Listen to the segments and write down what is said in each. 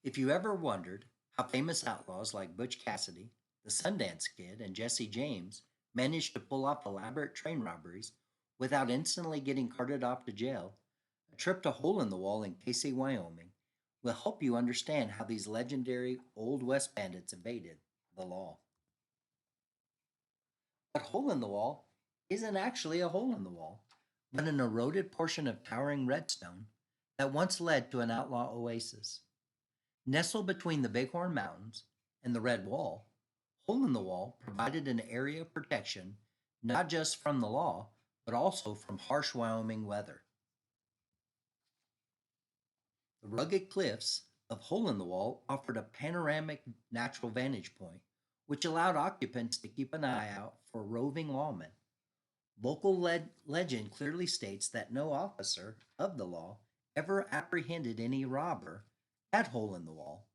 If you ever wondered how famous outlaws like Butch Cassidy, the Sundance Kid, and Jesse James managed to pull off elaborate train robberies without instantly getting carted off to jail, a trip to Hole in the Wall in Casey, Wyoming will help you understand how these legendary Old West bandits evaded the law. But Hole in the Wall isn't actually a hole in the wall, but an eroded portion of towering redstone that once led to an outlaw oasis. Nestled between the Bighorn Mountains and the Red Wall, Hole in the Wall provided an area of protection not just from the law, but also from harsh Wyoming weather. The rugged cliffs of Hole in the Wall offered a panoramic natural vantage point, which allowed occupants to keep an eye out for roving lawmen. Local legend clearly states that no officer of the law ever apprehended any robber at Hole in the Wall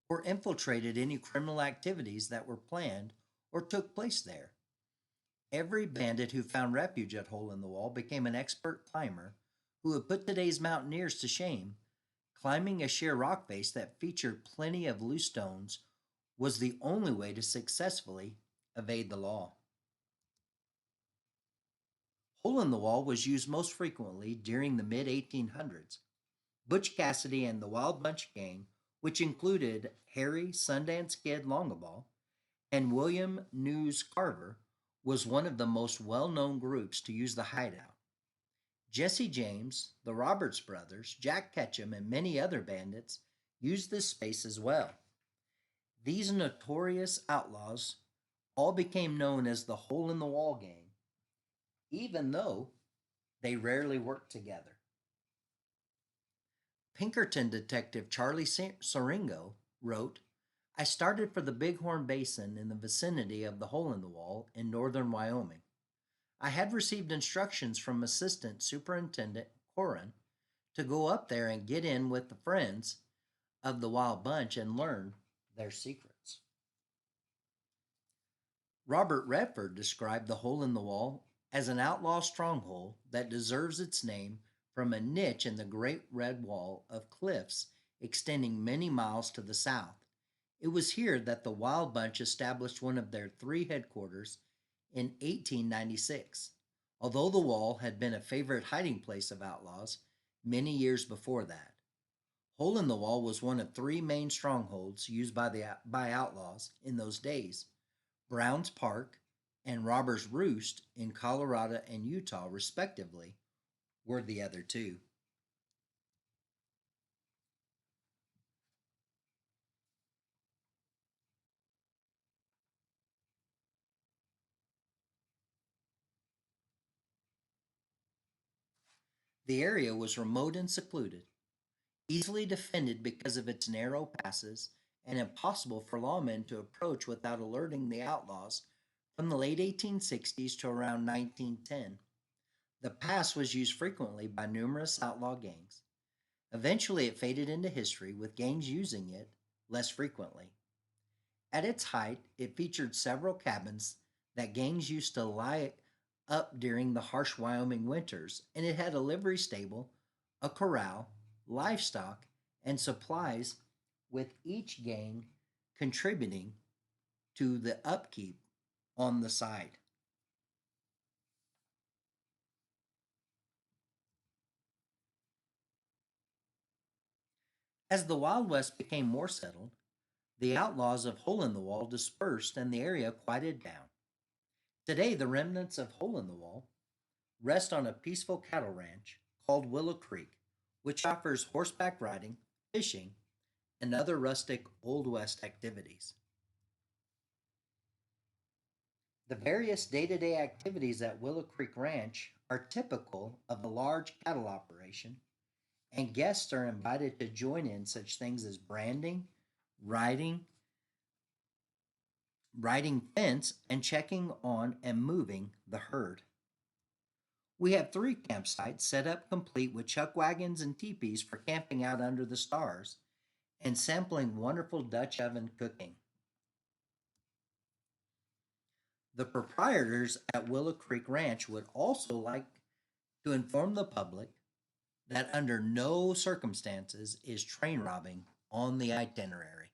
or infiltrated any criminal activities that were planned or took place there. Every bandit who found refuge at Hole in the Wall became an expert climber who would put today's mountaineers to shame. Climbing a sheer rock face that featured plenty of loose stones was the only way to successfully evade the law. Hole in the Wall was used most frequently during the mid 1800s. Butch Cassidy and the Wild Bunch Gang, which included Harry Sundance Kid Longaball and William News Carver, was one of the most well known groups to use the hideout. Jesse James, the Roberts brothers, Jack Ketchum, and many other bandits used this space as well. These notorious outlaws all became known as the Hole in the Wall Gang, even though they rarely worked together. Pinkerton detective Charlie Soringo wrote, I started for the Bighorn Basin in the vicinity of the Hole in the Wall in northern Wyoming. I had received instructions from Assistant Superintendent Corin to go up there and get in with the friends of the Wild Bunch and learn their secrets. Robert Redford described the Hole in the Wall as an outlaw stronghold that deserves its name from a niche in the Great Red Wall of cliffs extending many miles to the south. It was here that the Wild Bunch established one of their three headquarters in 1896, although the wall had been a favorite hiding place of outlaws many years before that. Hole in the Wall was one of three main strongholds used by outlaws in those days. Browns Park and Robber's Roost in Colorado and Utah, respectively, were the other two. The area was remote and secluded, easily defended because of its narrow passes, and impossible for lawmen to approach without alerting the outlaws from the late 1860s to around 1910. The pass was used frequently by numerous outlaw gangs. Eventually, it faded into history, with gangs using it less frequently. At its height, it featured several cabins that gangs used to lie up during the harsh Wyoming winters, and it had a livery stable, a corral, livestock, and supplies, with each gang contributing to the upkeep on the side. As the Wild West became more settled, the outlaws of Hole in the Wall dispersed and the area quieted down. Today, the remnants of Hole in the Wall rest on a peaceful cattle ranch called Willow Creek, which offers horseback riding, fishing, and other rustic Old West activities. The various day to day activities at Willow Creek Ranch are typical of a large cattle operation, and guests are invited to join in such things as branding, riding, riding fence, and checking on and moving the herd. We have three campsites set up complete with chuck wagons and teepees for camping out under the stars and sampling wonderful Dutch oven cooking. The proprietors at Willow Creek Ranch would also like to inform the public that under no circumstances is train robbing on the itinerary.